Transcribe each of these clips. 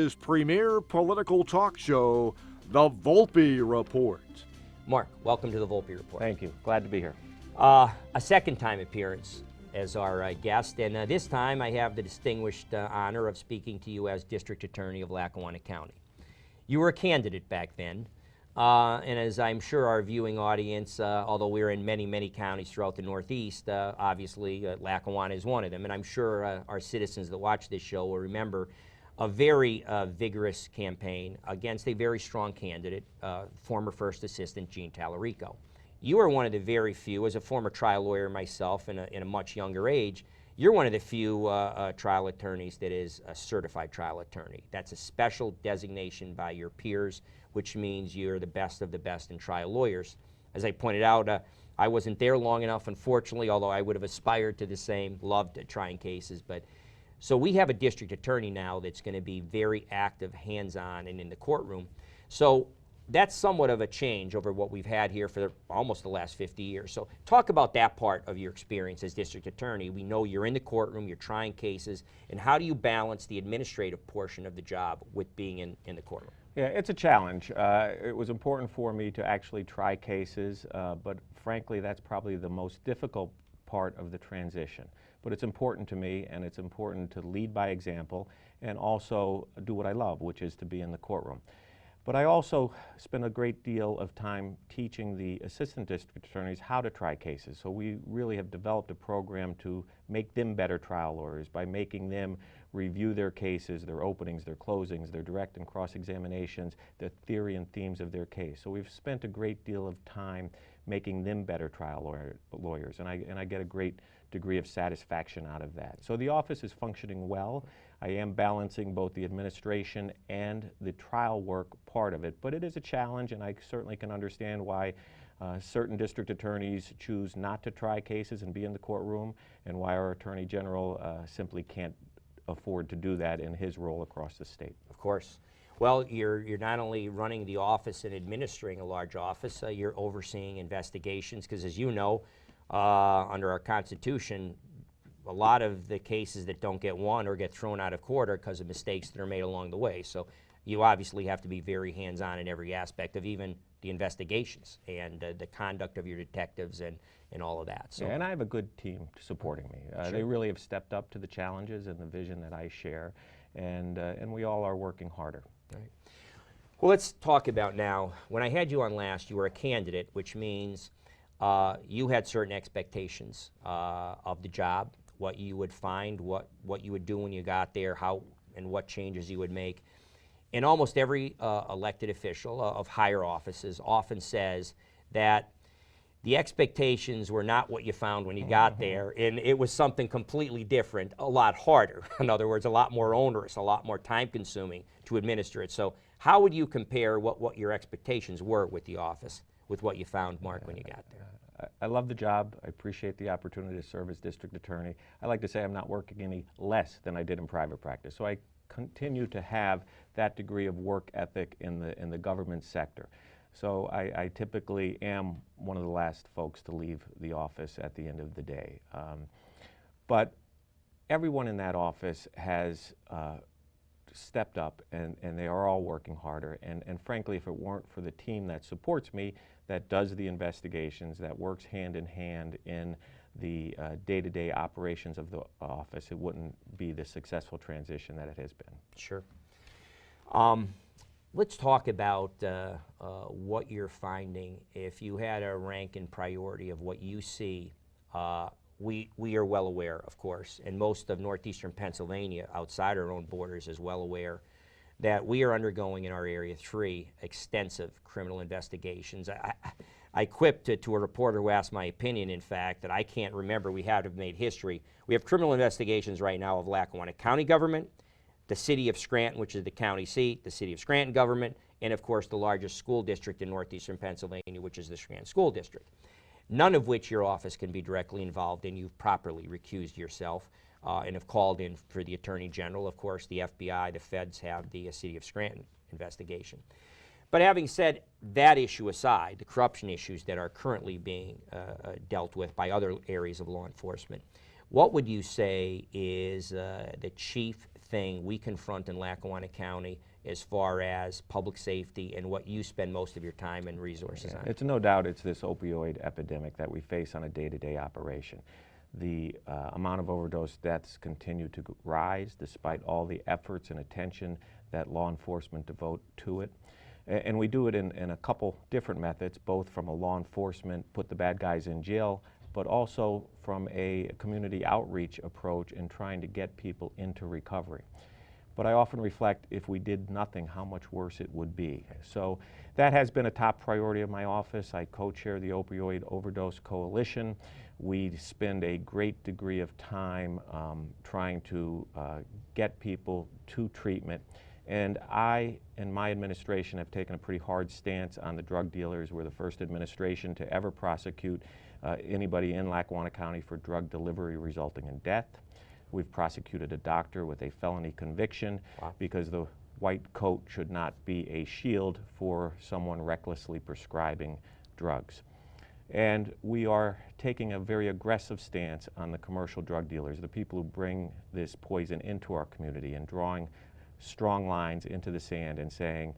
America's premier political talk show, The Volpe Report. Mark, welcome to The Volpe Report. Thank you. Glad to be here. A second time appearance as our guest, and this time I have the distinguished honor of speaking to you as District Attorney of Lackawanna County. You were a candidate back then, and as I'm sure our viewing audience, although we're in many, many counties throughout the Northeast, obviously Lackawanna is one of them, and I'm sure our citizens that watch this show will remember a very vigorous campaign against a very strong candidate, former First Assistant Gene Tallarico. You are one of the very few, as a former trial lawyer myself in a much younger age, you're one of the few trial attorneys that is a certified trial attorney. That's a special designation by your peers, which means you're the best of the best in trial lawyers. As I pointed out, I wasn't there long enough, unfortunately, although I would have aspired to the same, loved trying cases. So we have a district attorney now that's going to be very active, hands-on, and in the courtroom. So that's somewhat of a change over what we've had here for almost the last 50 years. So talk about that part of your experience as district attorney. We know you're in the courtroom, you're trying cases, and how do you balance the administrative portion of the job with being in the courtroom? Yeah, it's a challenge. It was important for me to actually try cases, but frankly, that's probably the most difficult part of the transition. But it's important to me, and it's important to lead by example and also do what I love, which is to be in the courtroom. But I also spend a great deal of time teaching the assistant district attorneys how to try cases. So we really have developed a program to make them better trial lawyers by making them review their cases, their openings, their closings, their direct and cross-examinations, the theory and themes of their case. So we've spent a great deal of time making them better trial lawyers, and I get a great degree of satisfaction out of that. So the office is functioning well. I am balancing both the administration and the trial work part of it, but it is a challenge, and I certainly can understand why certain district attorneys choose not to try cases and be in the courtroom, and why our Attorney General simply can't afford to do that in his role across the state. Of course. Well, you're not only running the office and administering a large office, you're overseeing investigations, because as you know, under our Constitution, a lot of the cases that don't get won or get thrown out of court are because of mistakes that are made along the way. So you obviously have to be very hands-on in every aspect of even the investigations and the conduct of your detectives and all of that. So. Yeah, and I have a good team supporting me. Sure. They really have stepped up to the challenges and the vision that I share, and we all are working harder. Right. Well, let's talk about now, when I had you on last, you were a candidate, which means you had certain expectations of the job, what you would find, what you would do when you got there, how and what changes you would make. And almost every elected official of higher offices often says that the expectations were not what you found when you got there, and it was something completely different, a lot harder. In other words, a lot more onerous, a lot more time-consuming to administer it. So how would you compare what your expectations were with the office with what you found, Mark, when you got there? I love the job. I appreciate the opportunity to serve as district attorney. I like to say I'm not working any less than I did in private practice. So I continue to have that degree of work ethic in the government sector. So I typically am one of the last folks to leave the office at the end of the day. But everyone in that office has stepped up, and they are all working harder. And frankly, if it weren't for the team that supports me, that does the investigations, that works hand in hand in the day-to-day operations of the office, it wouldn't be the successful transition that it has been. Sure. Let's talk about what you're finding. If you had a rank and priority of what you see, we are well aware, of course, and most of northeastern Pennsylvania outside our own borders is well aware that we are undergoing in our Area 3 extensive criminal investigations. I quipped to a reporter who asked my opinion, in fact, that I can't remember we have made history. We have criminal investigations right now of Lackawanna County government, the city of Scranton, which is the county seat, the city of Scranton government, and of course the largest school district in northeastern Pennsylvania, which is the Scranton School District. None of which your office can be directly involved in. You've properly recused yourself and have called in for the Attorney General. Of course, the FBI, the feds have the city of Scranton investigation. But having said that issue aside, the corruption issues that are currently being dealt with by other areas of law enforcement, what would you say is the chief thing we confront in Lackawanna County as far as public safety and what you spend most of your time and resources on? It's no doubt it's this opioid epidemic that we face on a day-to-day operation. The amount of overdose deaths continue to rise despite all the efforts and attention that law enforcement devote to it. And we do it in a couple different methods, both from a law enforcement, put the bad guys in jail, but also from a community outreach approach in trying to get people into recovery. But I often reflect, if we did nothing, how much worse it would be. So that has been a top priority of my office. I co-chair the Opioid Overdose Coalition. We spend a great degree of time trying to get people to treatment. And I and my administration have taken a pretty hard stance on the drug dealers. We're the first administration to ever prosecute anybody in Lackawanna County for drug delivery resulting in death. We've prosecuted a doctor with a felony conviction. Wow. Because the white coat should not be a shield for someone recklessly prescribing drugs. And we are taking a very aggressive stance on the commercial drug dealers, the people who bring this poison into our community, and drawing strong lines into the sand and saying,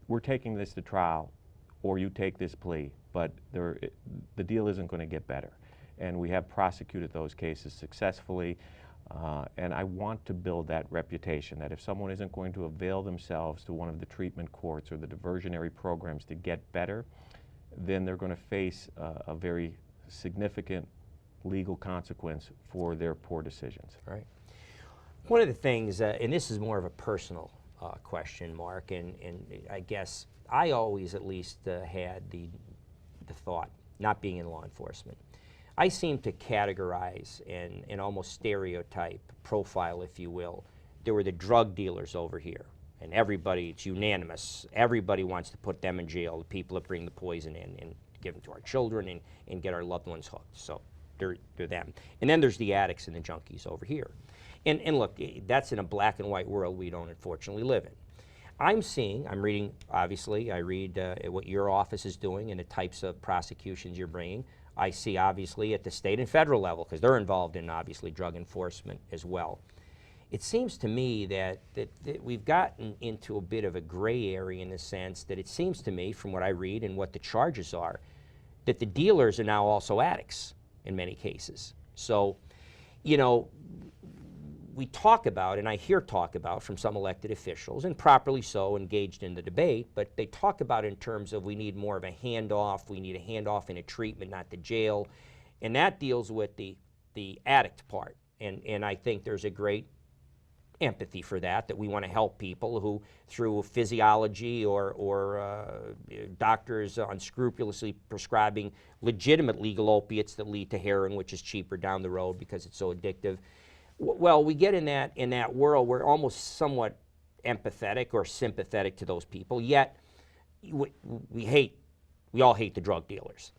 we're taking this to trial, or you take this plea, but the deal isn't going to get better. And we have prosecuted those cases successfully. And I want to build that reputation, that if someone isn't going to avail themselves to one of the treatment courts or the diversionary programs to get better, then they're going to face a very significant legal consequence for their poor decisions. Right. One of the things, and this is more of a personal question, Mark, and I guess I always at least had the thought, not being in law enforcement, I seem to categorize and almost stereotype, profile, if you will. There were the drug dealers over here, and everybody, it's unanimous, everybody wants to put them in jail, the people that bring the poison in and give them to our children and get our loved ones hooked. So they're them. And then there's the addicts and the junkies over here. And look, that's in a black and white world we don't unfortunately live in. I'm reading, obviously, I read what your office is doing and the types of prosecutions you're bringing. I see, obviously, at the state and federal level, because they're involved in, obviously, drug enforcement as well. It seems to me that we've gotten into a bit of a gray area in the sense that it seems to me, from what I read and what the charges are, that the dealers are now also addicts in many cases. So, you know, we talk about, and I hear talk about from some elected officials, and properly so, engaged in the debate, but they talk about in terms of we need more of a handoff, we need a handoff in a treatment, not the jail, and that deals with the addict part. And I think there's a great empathy for that we want to help people who, through physiology or doctors unscrupulously prescribing legitimate legal opiates that lead to heroin, which is cheaper down the road because it's so addictive. Well, we get in that world, we're almost somewhat empathetic or sympathetic to those people, yet we all hate the drug dealers.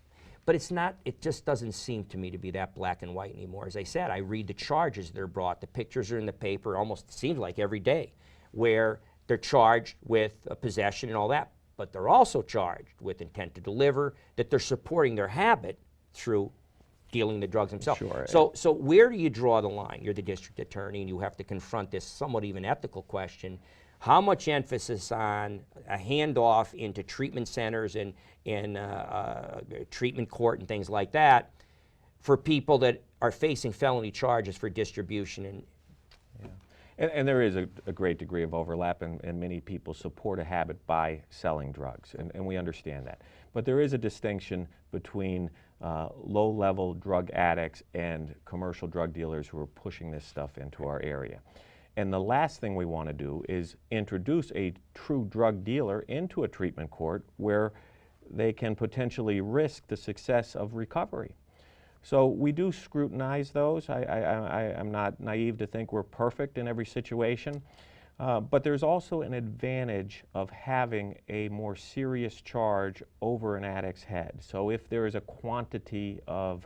But it just doesn't seem to me to be that black and white anymore. As I said, I read the charges that are brought, the pictures are in the paper almost seems like every day, where they're charged with possession and all that, but they're also charged with intent to deliver, that they're supporting their habit through dealing the drugs themselves. Sure. So where do you draw the line? You're the district attorney and you have to confront this somewhat even ethical question. How much emphasis on a handoff into treatment centers and treatment court and things like that for people that are facing felony charges for distribution? And there is a great degree of overlap, and many people support a habit by selling drugs, and we understand that. But there is a distinction between low-level drug addicts and commercial drug dealers who are pushing this stuff into our area. And the last thing we want to do is introduce a true drug dealer into a treatment court where they can potentially risk the success of recovery. So we do scrutinize those. I'm not naive to think we're perfect in every situation, but there's also an advantage of having a more serious charge over an addict's head. So if there is a quantity of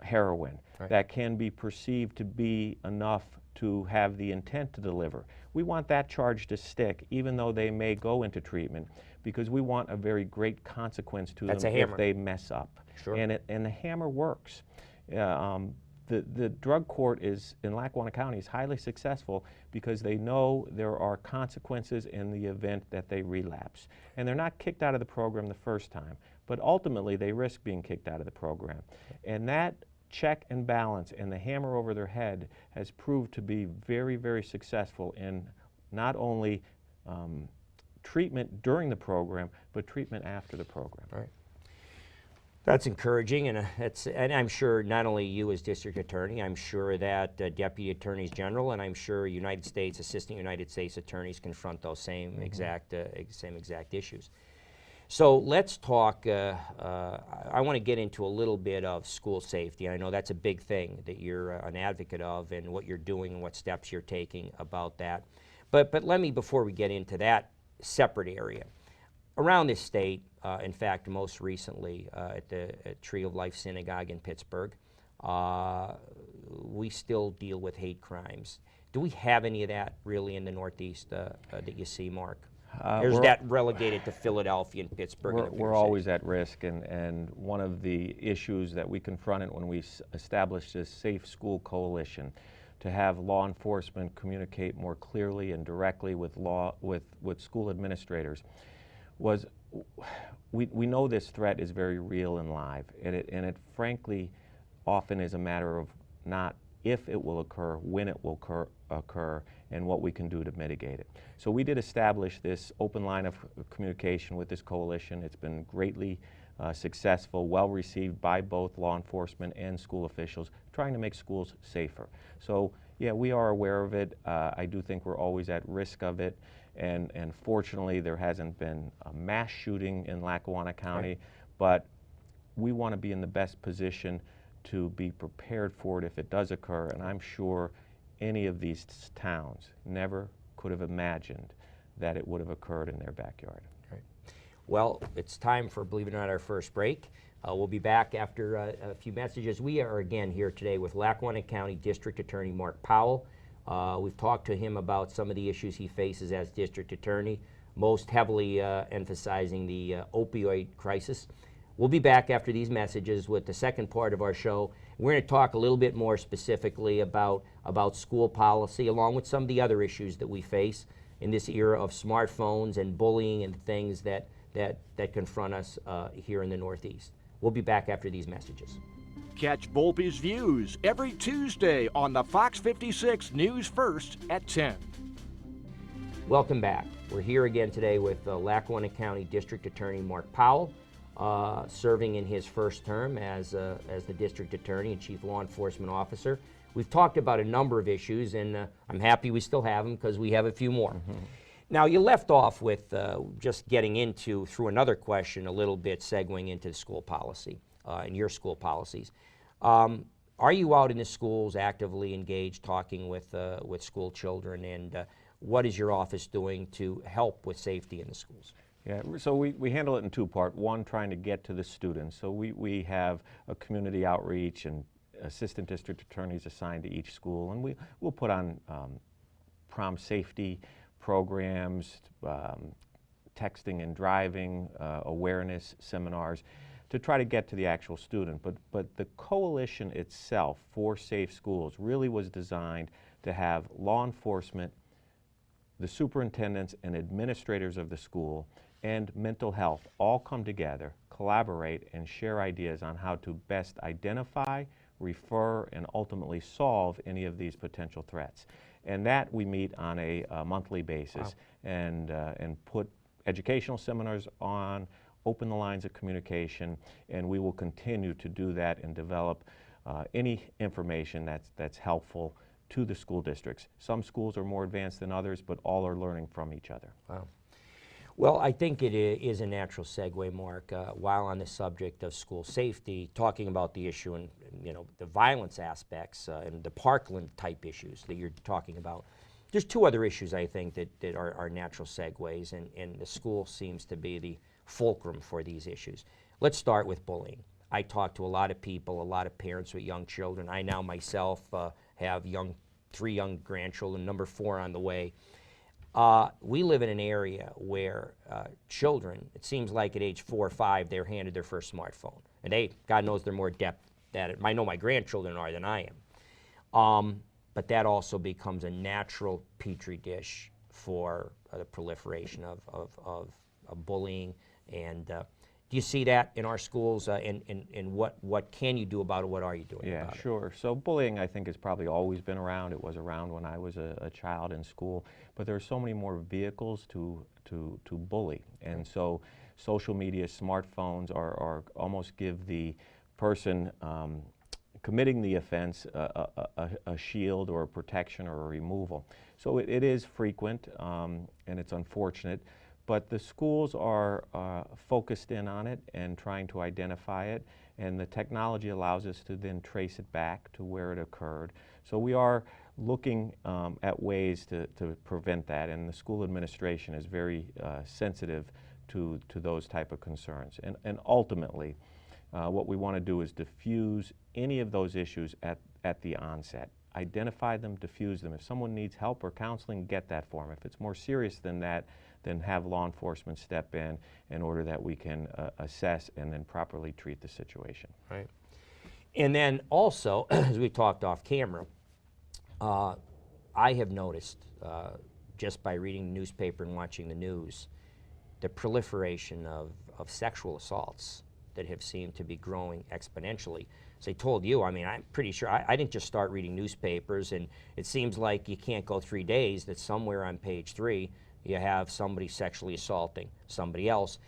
heroin that can be perceived to be enough to have the intent to deliver, we want that charge to stick, even though they may go into treatment, because we want a very great consequence to them if they mess up. Sure. And the hammer works. The drug court in Lackawanna County is highly successful because they know there are consequences in the event that they relapse. And they're not kicked out of the program the first time, but ultimately they risk being kicked out of the program. And that check and balance and the hammer over their head has proved to be very, very successful in not only treatment during the program, but treatment after the program. Right. That's encouraging, and and I'm sure not only you as district attorney, I'm sure that deputy attorneys general, and I'm sure assistant United States attorneys confront those same exact issues. So let's talk. I want to get into a little bit of school safety. I know that's a big thing that you're an advocate of, and what you're doing and what steps you're taking about that. But let me, before we get into that separate area, around this state, in fact, most recently at the Tree of Life Synagogue in Pittsburgh, we still deal with hate crimes. Do we have any of that really in the Northeast that you see, Mark? Or is that relegated to Philadelphia and Pittsburgh? We're always at risk, and one of the issues that we confronted when we established this Safe School Coalition, to have law enforcement communicate more clearly and directly with school administrators, was we know this threat is very real and live, and it frankly often is a matter of not if it will occur, when it will occur, and what we can do to mitigate it. So we did establish this open line of communication with this coalition. It's been greatly successful, well received by both law enforcement and school officials, trying to make schools safer. So yeah, we are aware of it. I do think we're always at risk of it. And fortunately, there hasn't been a mass shooting in Lackawanna County, right, but we want to be in the best position to be prepared for it if it does occur. And I'm sure any of these towns never could have imagined that it would have occurred in their backyard. Right. Well, it's time for, believe it or not, our first break. We'll be back after a few messages. We are again here today with Lackawanna County District Attorney Mark Powell. We've talked to him about some of the issues he faces as district attorney, most heavily emphasizing the opioid crisis. We'll be back after these messages with the second part of our show. We're going to talk a little bit more specifically about school policy, along with some of the other issues that we face in this era of smartphones and bullying and things that confront us here in the Northeast. We'll be back after these messages. Catch Volpe's Views every Tuesday on the Fox 56 News First at 10. Welcome back. We're here again today with Lackawanna County District Attorney Mark Powell, serving in his first term as the District Attorney and Chief Law Enforcement Officer. We've talked about a number of issues, and I'm happy we still have them because we have a few more. Mm-hmm. Now, you left off with just getting into, through another question, a little bit segueing into school policy and your school policies. Are you out in the schools actively engaged, talking with school children, and what is your office doing to help with safety in the schools? Yeah, so we handle it in two parts. One, trying to get to the students. So we have a community outreach and assistant district attorneys assigned to each school, and we'll put on prom safety programs, texting and driving awareness seminars to try to get to the actual student. But the coalition itself for Safe Schools really was designed to have law enforcement, the superintendents and administrators of the school, and mental health all come together, collaborate, and share ideas on how to best identify, refer, and ultimately solve any of these potential threats. And that we meet on a monthly basis. Wow. And put educational seminars on, open the lines of communication, and we will continue to do that and develop any information that's helpful to the school districts. Some schools are more advanced than others, but all are learning from each other. Wow. Well, I think it is a natural segue, Mark, while on the subject of school safety, talking about the issue and the violence aspects and the Parkland type issues that you're talking about. There's two other issues I think that are natural segues, and the school seems to be the fulcrum for these issues. Let's start with bullying. I talk to a lot of people, a lot of parents with young children. I now myself have 3 young grandchildren, number 4 on the way. We live in an area where children, it seems like at age 4 or 5, they're handed their first smartphone. And God knows they're more adept I know my grandchildren are than I am. But that also becomes a natural petri dish for the proliferation of bullying. And do you see that in our schools? And what can you do about it? What are you doing about it? Yeah, sure. So bullying, I think, has probably always been around. It was around when I was a child in school. But there are so many more vehicles to bully. And so social media, smartphones are almost give the person committing the offense a shield or a protection or a removal. So it is frequent, and it's unfortunate, but the schools are focused in on it and trying to identify it, and the technology allows us to then trace it back to where it occurred. So we are looking at ways to prevent that, and the school administration is very sensitive to those type of concerns. And ultimately, what we want to do is diffuse any of those issues at the onset. Identify them, diffuse them. If someone needs help or counseling, get that for them. If it's more serious than that, then have law enforcement step in order that we can assess and then properly treat the situation. Right. And then also, as we talked off camera, I have noticed, just by reading the newspaper and watching the news, the proliferation of sexual assaults that have seemed to be growing exponentially. As I told you, I mean, I'm pretty sure, I didn't just start reading newspapers, and it seems like you can't go 3 days that somewhere on page 3 you have somebody sexually assaulting somebody else.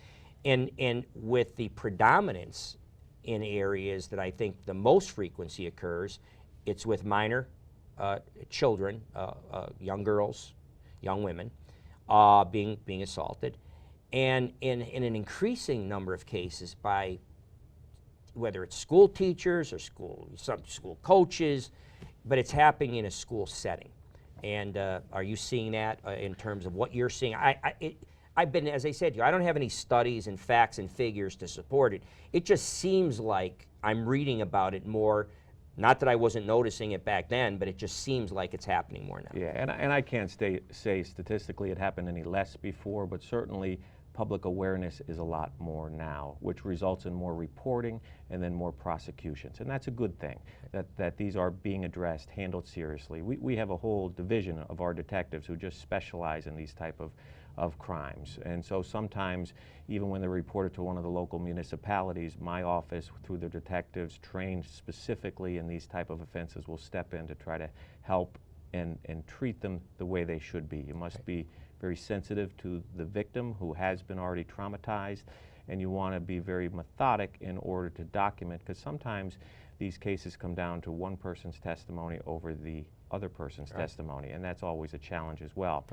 And with the predominance in areas that I think the most frequency occurs, it's with minor children, young girls, young women, being assaulted. And in an increasing number of cases by whether it's school teachers or some school coaches, but it's happening in a school setting. And are you seeing that in terms of what you're seeing? I've been, as I said to you, I don't have any studies and facts and figures to support it. It just seems like I'm reading about it more. Not that I wasn't noticing it back then, but it just seems like it's happening more now. Yeah, and I can't say statistically it happened any less before, but certainly public awareness is a lot more now, which results in more reporting and then more prosecutions. And that's a good thing, that these are being addressed, handled seriously. We have a whole division of our detectives who just specialize in these type of crimes. And so sometimes, even when they're reported to one of the local municipalities, my office, through the detectives trained specifically in these type of offenses, will step in to try to help and treat them the way they should be. You must be very sensitive to the victim who has been already traumatized, and you want to be very methodic in order to document, because sometimes these cases come down to one person's testimony over the other person's testimony, and that's always a challenge as well.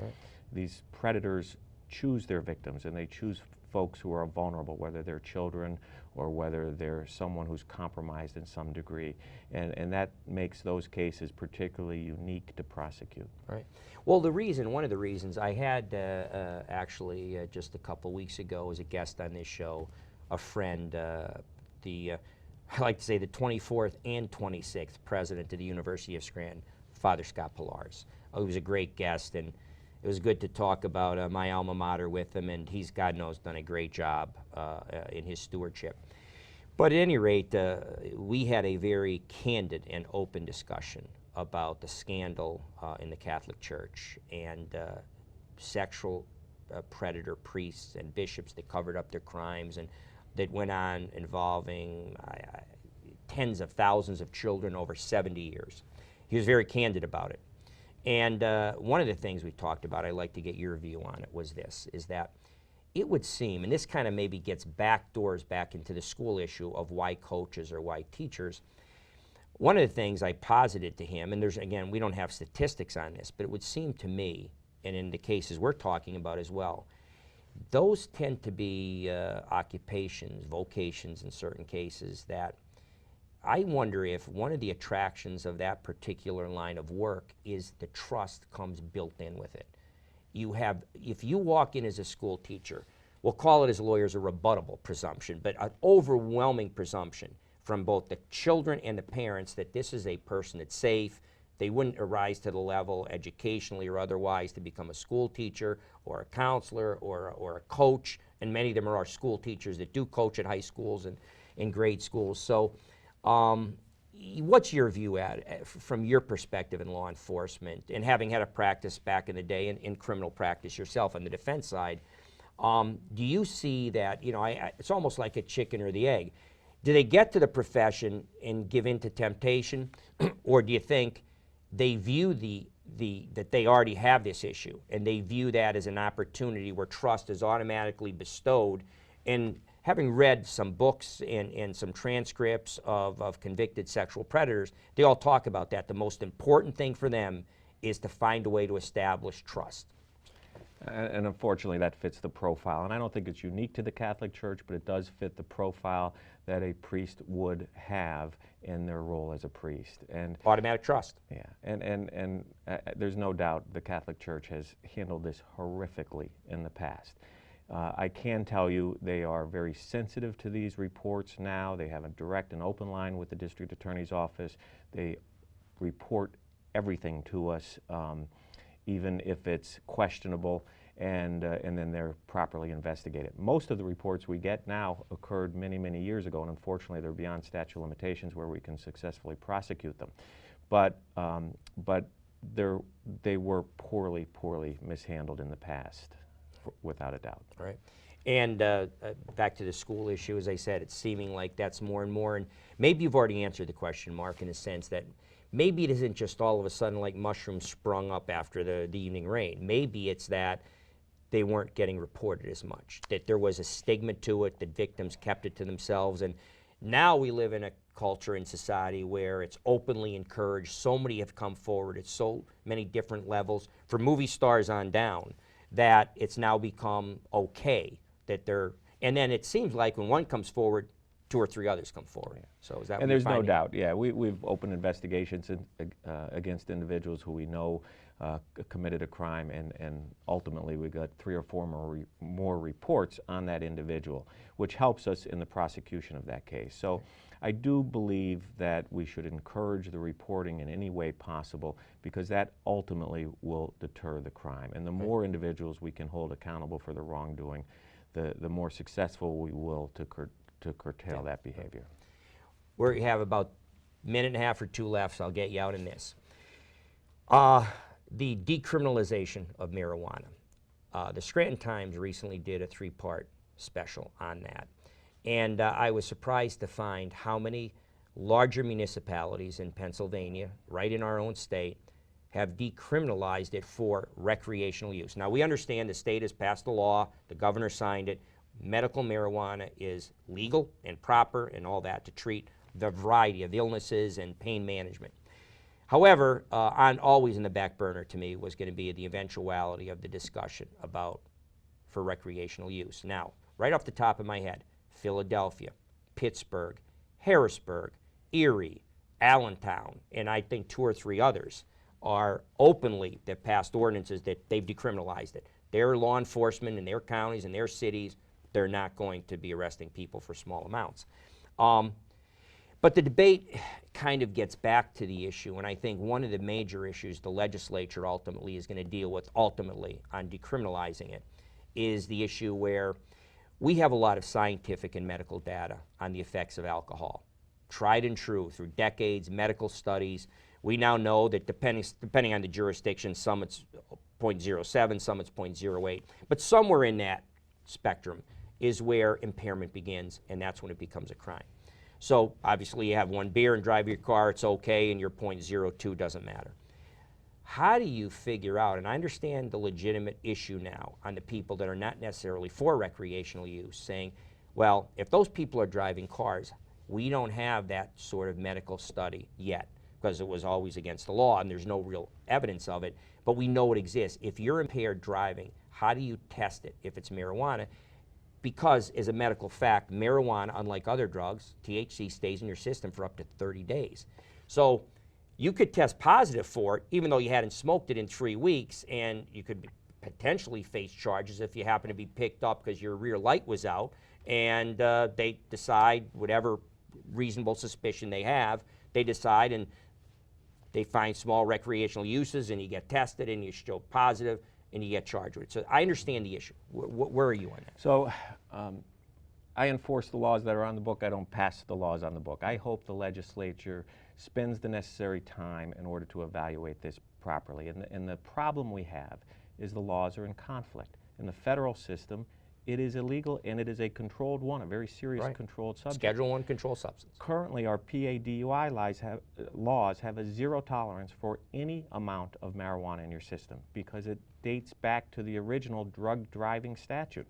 These predators choose their victims, and they choose folks who are vulnerable, whether they're children or whether they're someone who's compromised in some degree. And that makes those cases particularly unique to prosecute. Right. Well, one of the reasons I had actually just a couple weeks ago as a guest on this show, a friend, I like to say the 24th and 26th president of the University of Scranton, Father Scott Pillars. He was a great guest, and it was good to talk about my alma mater with him, and he's, God knows, done a great job in his stewardship. But at any rate, we had a very candid and open discussion about the scandal in the Catholic Church and sexual predator priests and bishops that covered up their crimes and that went on involving tens of thousands of children over 70 years. He was very candid about it. And one of the things we talked about, I'd like to get your view on it, was this, is that it would seem, and this kind of maybe gets backdoors back into the school issue of why coaches or why teachers. One of the things I posited to him, and there's, again, we don't have statistics on this, but it would seem to me, and in the cases we're talking about as well, those tend to be occupations, vocations in certain cases that I wonder if one of the attractions of that particular line of work is the trust comes built in with it. If you walk in as a school teacher, we'll call it as lawyers a rebuttable presumption, but an overwhelming presumption from both the children and the parents that this is a person that's safe. They wouldn't arise to the level educationally or otherwise to become a school teacher or a counselor or a coach, and many of them are our school teachers that do coach at high schools and in grade schools. So what's your view from your perspective in law enforcement, and having had a practice back in the day in criminal practice yourself on the defense side, do you see that, it's almost like a chicken or the egg. Do they get to the profession and give in to temptation, or do you think they view that they already have this issue and they view that as an opportunity where trust is automatically bestowed? And having read some books and some transcripts of convicted sexual predators, they all talk about that. The most important thing for them is to find a way to establish trust. And unfortunately, that fits the profile. And I don't think it's unique to the Catholic Church, but it does fit the profile that a priest would have in their role as a priest. And automatic trust. Yeah, and there's no doubt the Catholic Church has handled this horrifically in the past. I can tell you they are very sensitive to these reports now. They have a direct and open line with the District Attorney's Office. They report everything to us, even if it's questionable, and then they're properly investigated. Most of the reports we get now occurred many, many years ago, and unfortunately they're beyond statute of limitations where we can successfully prosecute them. But they were poorly mishandled in the past, without a doubt. Right. And back to the school issue, as I said, it's seeming like that's more and more, and maybe you've already answered the question, Mark, in a sense that maybe it isn't just all of a sudden like mushrooms sprung up after the evening rain. Maybe it's that they weren't getting reported as much, that there was a stigma to it, that victims kept it to themselves. And now we live in a culture in society where it's openly encouraged. So many have come forward at so many different levels, from movie stars on down, that it's now become okay that they're, and then it seems like when one comes forward, 2 or 3 others come forward. So is that? And there's no doubt. Yeah, we've opened investigations against individuals who we know committed a crime, and ultimately we got 3 or 4 more reports on that individual, which helps us in the prosecution of that case. So I do believe that we should encourage the reporting in any way possible, because that ultimately will deter the crime. And the more individuals we can hold accountable for the wrongdoing, the more successful we will to curtail that behavior. We have about a minute and a half or 2 left, so I'll get you out in this. The decriminalization of marijuana. The Scranton Times recently did a 3-part special on that. And I was surprised to find how many larger municipalities in Pennsylvania, right in our own state, have decriminalized it for recreational use. Now, we understand the state has passed a law, the governor signed it. Medical marijuana is legal and proper and all that to treat the variety of illnesses and pain management. However, always in the back burner to me was going to be the eventuality of the discussion about for recreational use. Now, right off the top of my head, Philadelphia, Pittsburgh, Harrisburg, Erie, Allentown, and I think 2 or 3 others are openly, that passed ordinances that they've decriminalized it. Their law enforcement in their counties and their cities, they're not going to be arresting people for small amounts. But the debate kind of gets back to the issue, and I think one of the major issues the legislature ultimately is going to deal with on decriminalizing it is the issue where we have a lot of scientific and medical data on the effects of alcohol. Tried and true through decades, medical studies. We now know that depending on the jurisdiction, some it's 0.07, some it's 0.08, but somewhere in that spectrum is where impairment begins, and that's when it becomes a crime. So obviously you have 1 beer and drive your car, it's okay, and your 0.02 doesn't matter. How do you figure out, and I understand the legitimate issue now on the people that are not necessarily for recreational use, saying, well, if those people are driving cars, we don't have that sort of medical study yet, because it was always against the law and there's no real evidence of it, but we know it exists. If you're impaired driving, how do you test it if it's marijuana? Because as a medical fact, marijuana, unlike other drugs, THC stays in your system for up to 30 days. So you could test positive for it, even though you hadn't smoked it in 3 weeks, and you could potentially face charges if you happen to be picked up because your rear light was out, and they decide, whatever reasonable suspicion they have, they decide and they find small recreational uses, and you get tested and you show positive, and you get charged with it. So I understand the issue. Where are you on that? So I enforce the laws that are on the book. I don't pass the laws on the book. I hope the legislature spends the necessary time in order to evaluate this properly. And the problem we have is the laws are in conflict. In the federal system, it is illegal, and it is a controlled one, a very serious controlled substance. Schedule I controlled substance. Currently, our PA DUI laws have a zero tolerance for any amount of marijuana in your system because it dates back to the original drug driving statute.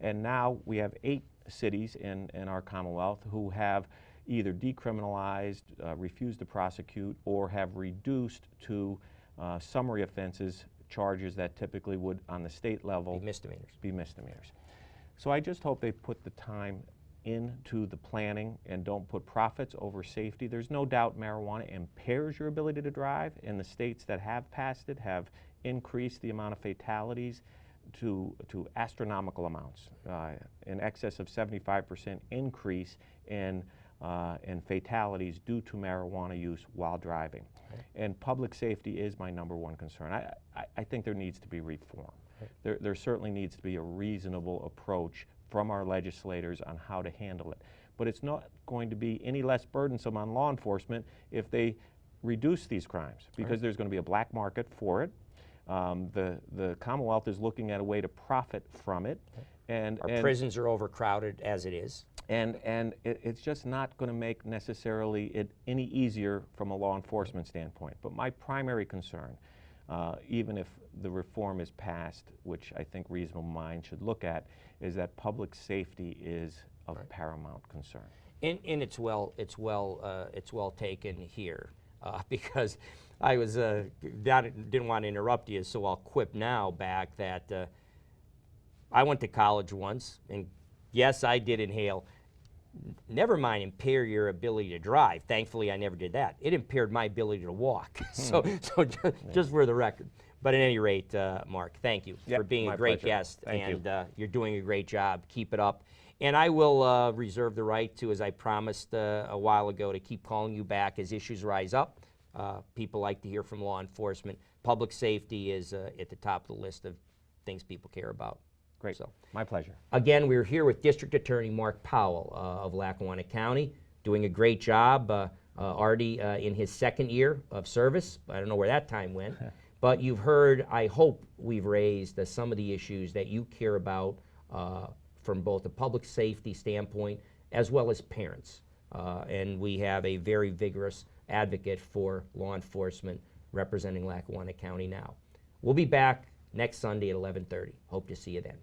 And now we have 8 cities in our Commonwealth who have either decriminalized, refused to prosecute, or have reduced to summary offenses charges that typically would, on the state level, be misdemeanors. So I just hope they put the time into the planning and don't put profits over safety. There's no doubt marijuana impairs your ability to drive, and the states that have passed it have increased the amount of fatalities to astronomical amounts, in excess of 75% increase in fatalities due to marijuana use while driving. And public safety is my #1 concern. I think there needs to be reform. There certainly needs to be a reasonable approach from our legislators on how to handle it. But it's not going to be any less burdensome on law enforcement if they reduce these crimes, because there's going to be a black market for it. The Commonwealth is looking at a way to profit from it. And our prisons are overcrowded as it is. And it's just not going to make necessarily it any easier from a law enforcement standpoint. But my primary concern, even if the reform is passed, which I think reasonable minds should look at, is that public safety is of paramount concern. And it's well taken here, because I was didn't want to interrupt you, so I'll quip now back that I went to college once, and yes, I did inhale. Never mind impair your ability to drive. Thankfully, I never did that. It impaired my ability to walk. So just for the record. But at any rate, Mark, thank you for being a great guest. Thank you. You're doing a great job. Keep it up. And I will reserve the right to, as I promised a while ago, to keep calling you back as issues rise up. People like to hear from law enforcement. Public safety is at the top of the list of things people care about. Great. So, my pleasure. Again, we're here with District Attorney Mark Powell of Lackawanna County, doing a great job, already in his 2nd year of service. I don't know where that time went. But you've heard, I hope we've raised some of the issues that you care about from both a public safety standpoint as well as parents. And we have a very vigorous advocate for law enforcement representing Lackawanna County now. We'll be back next Sunday at 11:30. Hope to see you then.